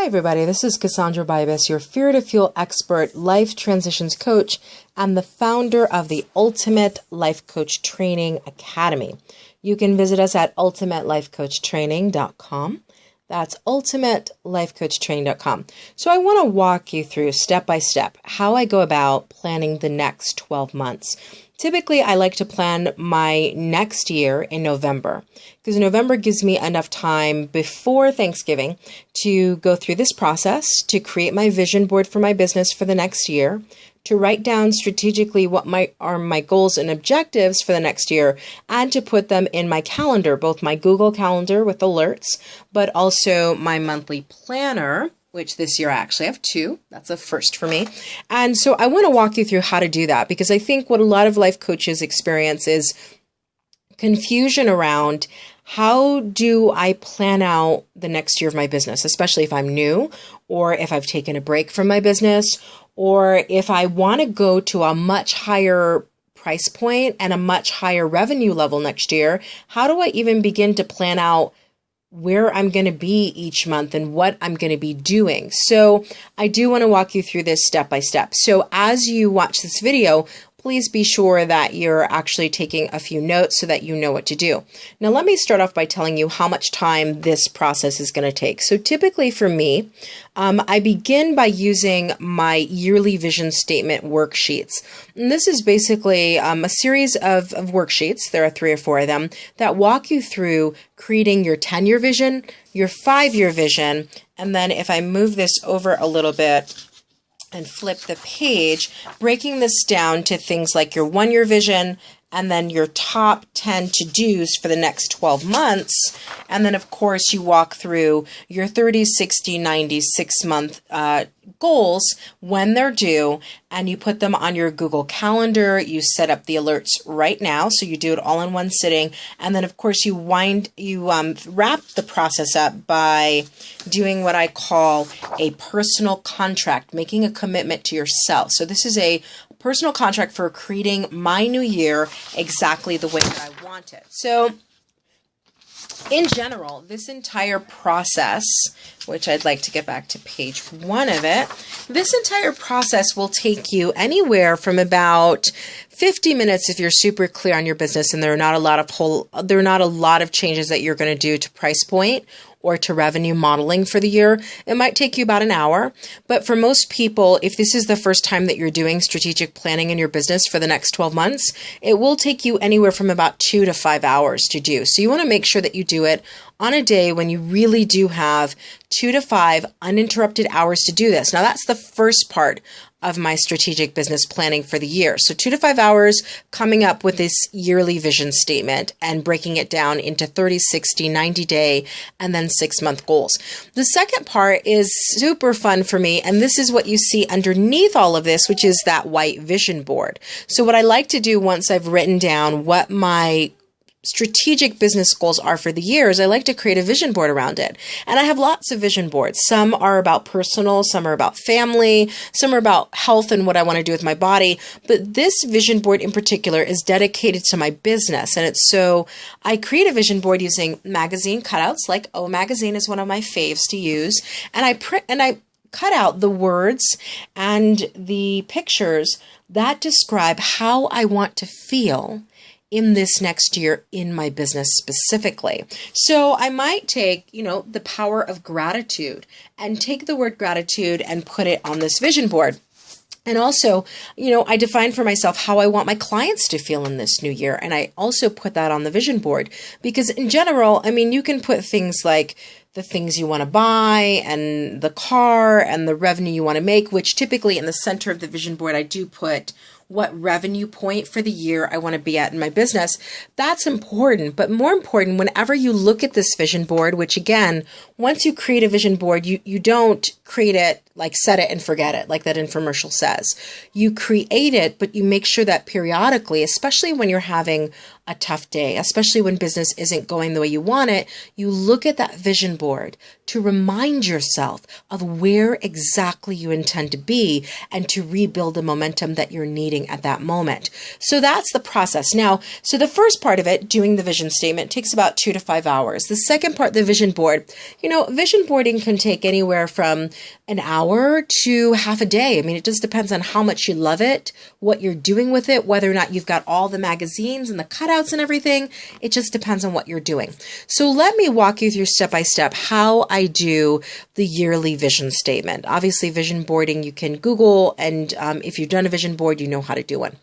Hi everybody, this is Cassandra Bybus, your Fear to Fuel expert, life transitions coach, and the founder of the Ultimate Life Coach Training Academy. You can visit us at ultimatelifecoachtraining.com. That's ultimatelifecoachtraining.com. So I want to walk you through step by step how I go about planning the next 12 months. Typically, I like to plan my next year in November because November gives me enough time before Thanksgiving to go through this process, to create my vision board for my business for the next year, to write down strategically what are my goals and objectives for the next year, and to put them in my calendar, both my Google Calendar with alerts, but also my monthly planner, which this year I actually have 2. That's a first for me. And so I want to walk you through how to do that because I think what a lot of life coaches experience is confusion around how do I plan out the next year of my business, especially if I'm new or if I've taken a break from my business or if I want to go to a much higher price point and a much higher revenue level next year. How do I even begin to plan out where I'm going to be each month and what I'm going to be doing? So I do want to walk you through this step by step. So as you watch this video, please be sure that you're actually taking a few notes so that you know what to do. Now, let me start off by telling you how much time this process is going to take. So typically for me, I begin by using my yearly vision statement worksheets. And this is basically a series of worksheets. There are 3 or 4 of them that walk you through creating your 10-year vision, your 5-year vision, and then if I move this over a little bit and flip the page, breaking this down to things like your 1-year vision and then your top 10 to-dos for the next 12 months. And then, of course, you walk through your 30, 60, 90, 6-month goals when they're due, and you put them on your Google Calendar. You set up the alerts right now, so you do it all in one sitting. And then, of course, you wrap the process up by doing what I call a personal contract, making a commitment to yourself. So this is a personal contract for creating my new year exactly the way that I want it. So in general, this entire process, which I'd like to get back to page 1 of it, this entire process will take you anywhere from about 50 minutes if you're super clear on your business and there are not a lot of changes that you're going to do to price point or to revenue modeling for the year. It might take you about an hour, but for most people, if this is the first time that you're doing strategic planning in your business for the next 12 months, it will take you anywhere from about 2 to 5 hours to do. So you want to make sure that you do it on a day when you really do have 2 to 5 uninterrupted hours to do this. Now that's the first part of my strategic business planning for the year. So 2 to 5 hours coming up with this yearly vision statement and breaking it down into 30, 60, 90 day, and then 6-month goals. The second part is super fun for me. And this is what you see underneath all of this, which is that white vision board. So what I like to do once I've written down what my strategic business goals are for the years, I like to create a vision board around it. And I have lots of vision boards. Some are about personal, some are about family, some are about health and what I want to do with my body. But this vision board in particular is dedicated to my business. And I create a vision board using magazine cutouts, like O Magazine is one of my faves to use. And I cut out the words and the pictures that describe how I want to feel in this next year in my business specifically. So I might take, the power of gratitude and take the word gratitude and put it on this vision board. And also, I define for myself how I want my clients to feel in this new year. And I also put that on the vision board because in general, you can put things like the things you want to buy and the car and the revenue you want to make, which typically in the center of the vision board, I do put what revenue point for the year I want to be at in my business. That's important. But more important, whenever you look at this vision board, which again, once you create a vision board, you don't create it, like set it and forget it, like that infomercial says. You create it, but you make sure that periodically, especially when you're having a tough day, especially when business isn't going the way you want it, you look at that vision board to remind yourself of where exactly you intend to be and to rebuild the momentum that you're needing at that moment. So that's the process. Now, so the first part of it, doing the vision statement, takes about 2 to 5 hours. The second part, the vision board, vision boarding can take anywhere from an hour to half a day. I mean, it just depends on how much you love it, what you're doing with it, whether or not you've got all the magazines and the cutouts and everything. It just depends on what you're doing. So let me walk you through step by step how I do the yearly vision statement. Obviously, vision boarding, you can Google, and if you've done a vision board, you know how to do one.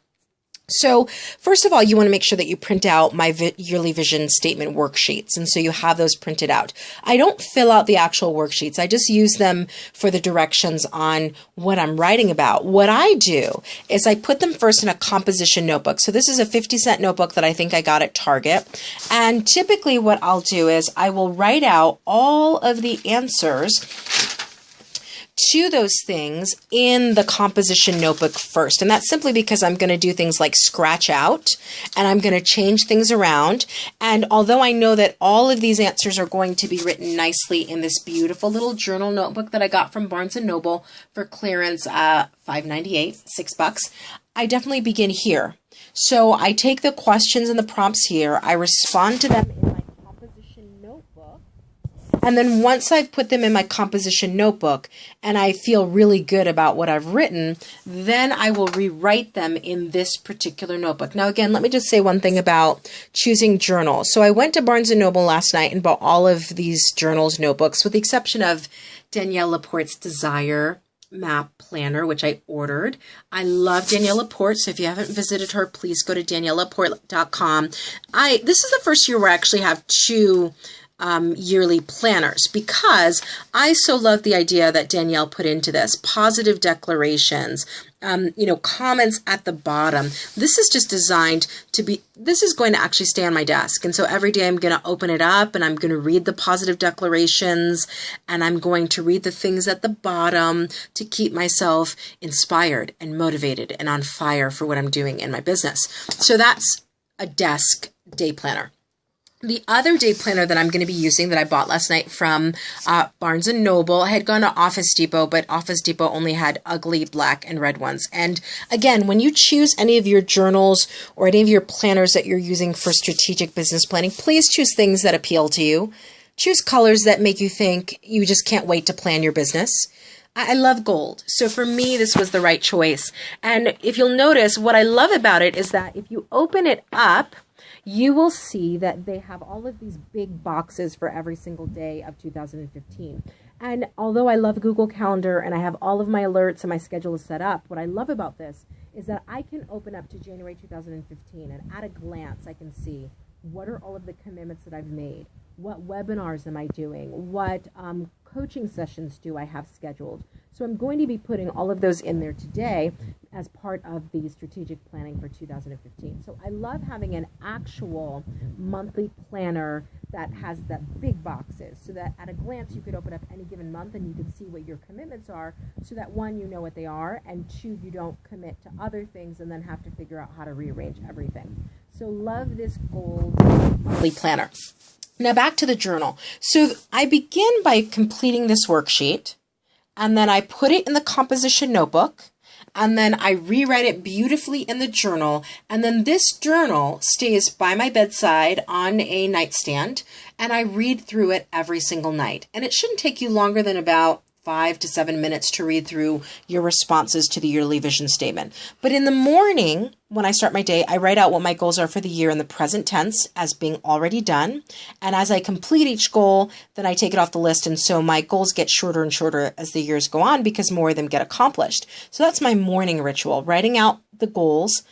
So first of all, you want to make sure that you print out my yearly vision statement worksheets. And so you have those printed out. I don't fill out the actual worksheets. I just use them for the directions on what I'm writing about. What I do is I put them first in a composition notebook. So this is a 50-cent notebook that I think I got at Target. And typically what I'll do is I will write out all of the answers to those things in the composition notebook first. And that's simply because I'm going to do things like scratch out and I'm going to change things around. And although I know that all of these answers are going to be written nicely in this beautiful little journal notebook that I got from Barnes & Noble for clearance, $5.98, $6, I definitely begin here. So I take the questions and the prompts here, I respond to them in my composition notebook. And then once I've put them in my composition notebook and I feel really good about what I've written, then I will rewrite them in this particular notebook. Now, again, let me just say one thing about choosing journals. So I went to Barnes & Noble last night and bought all of these journals notebooks, with the exception of Danielle LaPorte's Desire Map Planner, which I ordered. I love Danielle LaPorte, so if you haven't visited her, please go to daniellelaporte.com. This is the first year where I actually have two yearly planners, because I so love the idea that Danielle put into this. Positive declarations, comments at the bottom. This is just designed to be, this is going to actually stay on my desk. And so every day I'm going to open it up and I'm going to read the positive declarations and I'm going to read the things at the bottom to keep myself inspired and motivated and on fire for what I'm doing in my business. So that's a desk day planner. The other day planner that I'm going to be using that I bought last night from Barnes & Noble, I had gone to Office Depot, but Office Depot only had ugly black and red ones. And again, when you choose any of your journals or any of your planners that you're using for strategic business planning, please choose things that appeal to you. Choose colors that make you think you just can't wait to plan your business. I love gold. So for me, this was the right choice. And if you'll notice, what I love about it is that if you open it up, you will see that they have all of these big boxes for every single day of 2015. And although I love Google Calendar and I have all of my alerts and my schedule is set up, what I love about this is that I can open up to January 2015 and at a glance I can see what are all of the commitments that I've made, what webinars am I doing, what coaching sessions do I have scheduled. So I'm going to be putting all of those in there today as part of the strategic planning for 2015. So I love having an actual monthly planner that has the big boxes so that at a glance you could open up any given month and you can see what your commitments are, so that one, you know what they are, and two, you don't commit to other things and then have to figure out how to rearrange everything. So love this gold monthly planner. Now back to the journal. So I begin by completing this worksheet, and then I put it in the composition notebook, and then I rewrite it beautifully in the journal, and then this journal stays by my bedside on a nightstand, and I read through it every single night. And it shouldn't take you longer than about 5 to 7 minutes to read through your responses to the yearly vision statement. But in the morning, when I start my day, I write out what my goals are for the year in the present tense as being already done. And as I complete each goal, then I take it off the list. And so my goals get shorter and shorter as the years go on because more of them get accomplished. So that's my morning ritual, writing out the goals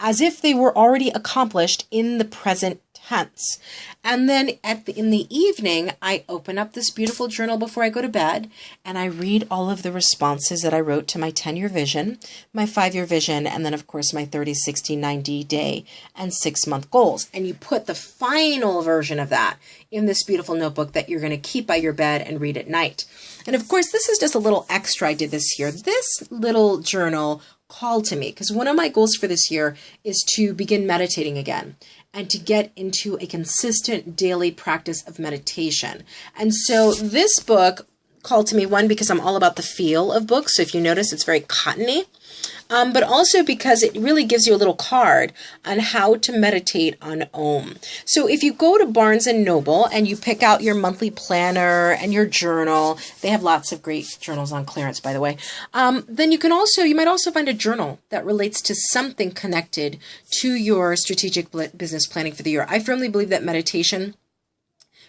as if they were already accomplished in the present intense. And then in the evening, I open up this beautiful journal before I go to bed, and I read all of the responses that I wrote to my 10-year vision, my 5-year vision, and then of course my 30, 60, 90 day and 6-month goals. And you put the final version of that in this beautiful notebook that you're going to keep by your bed and read at night. And of course, this is just a little extra I did this year. This little journal called to me because one of my goals for this year is to begin meditating again and to get into a consistent daily practice of meditation. And so this book called to me, one, because I'm all about the feel of books. So if you notice, it's very cottony. But also because it really gives you a little card on how to meditate on Om. So if you go to Barnes & Noble and you pick out your monthly planner and your journal, they have lots of great journals on clearance, by the way, then you might also find a journal that relates to something connected to your strategic business planning for the year. I firmly believe that meditation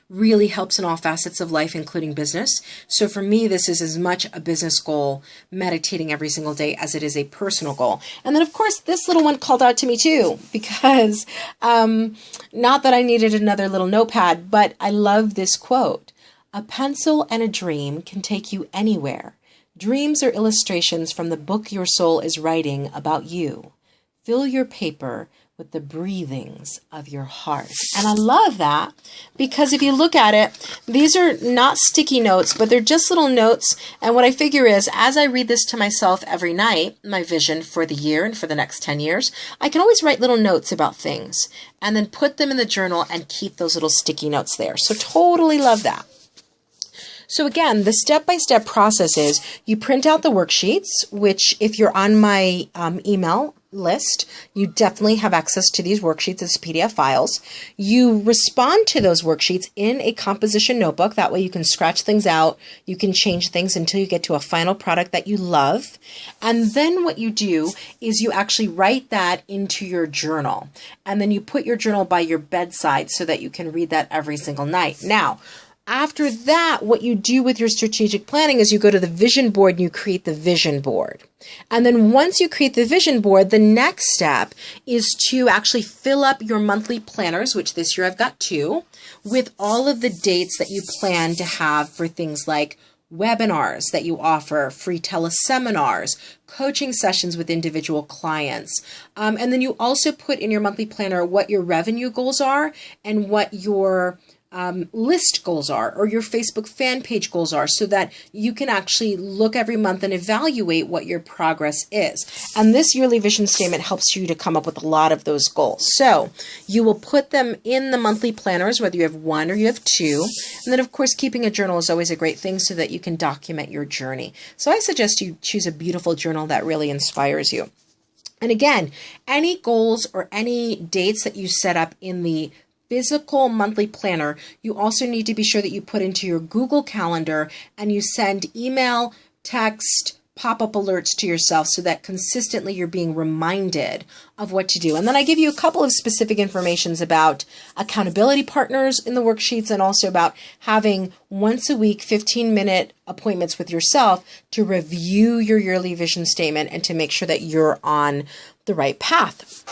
really helps in all facets of life, including business. So for me, this is as much a business goal, meditating every single day, as it is a personal goal. And then, of course, this little one called out to me too, because not that I needed another little notepad, but I love this quote. A pencil and a dream can take you anywhere. Dreams are illustrations from the book your soul is writing about you. Fill your paper with the breathings of your heart. And I love that because if you look at it, these are not sticky notes, but they're just little notes. And what I figure is, as I read this to myself every night, my vision for the year and for the next 10 years, I can always write little notes about things and then put them in the journal and keep those little sticky notes there. So totally love that. So again, the step-by-step process is you print out the worksheets, which if you're on my email list, you definitely have access to these worksheets as PDF files. You respond to those worksheets in a composition notebook. That way you can scratch things out. You can change things until you get to a final product that you love. And then what you do is you actually write that into your journal. And then you put your journal by your bedside so that you can read that every single night. Now, after that, what you do with your strategic planning is you go to the vision board and you create the vision board. And then once you create the vision board, the next step is to actually fill up your monthly planners, which this year I've got 2, with all of the dates that you plan to have for things like webinars that you offer, free teleseminars, coaching sessions with individual clients. And then you also put in your monthly planner what your revenue goals are and what your list goals are, or your Facebook fan page goals are, so that you can actually look every month and evaluate what your progress is. And this yearly vision statement helps you to come up with a lot of those goals. So you will put them in the monthly planners, whether you have 1 or you have 2. And then, of course, keeping a journal is always a great thing so that you can document your journey. So I suggest you choose a beautiful journal that really inspires you. And again, any goals or any dates that you set up in the physical monthly planner, you also need to be sure that you put into your Google Calendar and you send email, text, pop-up alerts to yourself so that consistently you're being reminded of what to do. And then I give you a couple of specific informations about accountability partners in the worksheets and also about having once a week 15-minute appointments with yourself to review your yearly vision statement and to make sure that you're on the right path.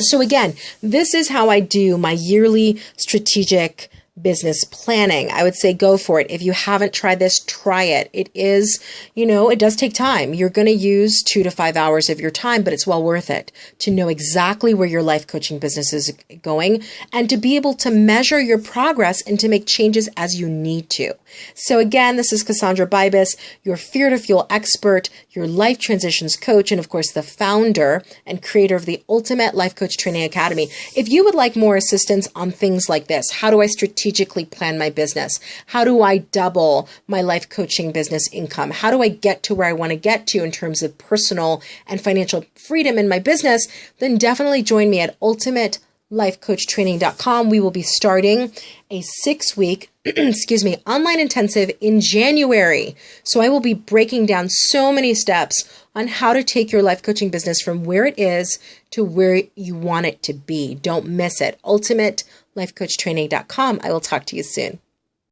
So again, this is how I do my yearly strategic business planning. I would say go for it. If you haven't tried this, try it. It is, it does take time. You're going to use 2 to 5 hours of your time, but it's well worth it to know exactly where your life coaching business is going and to be able to measure your progress and to make changes as you need to. So again, this is Cassandra Bybus, your Fear to Fuel expert, your life transitions coach, and of course, the founder and creator of the Ultimate Life Coach Training Academy. If you would like more assistance on things like this, how do I strategically plan my business? How do I double my life coaching business income? How do I get to where I want to get to in terms of personal and financial freedom in my business? Then definitely join me at ultimatelyfecoachtraining.com. We will be starting a 6-week, online intensive in January. So I will be breaking down so many steps on how to take your life coaching business from where it is to where you want it to be. Don't miss it. ultimatelyfecoachtraining.com. I will talk to you soon.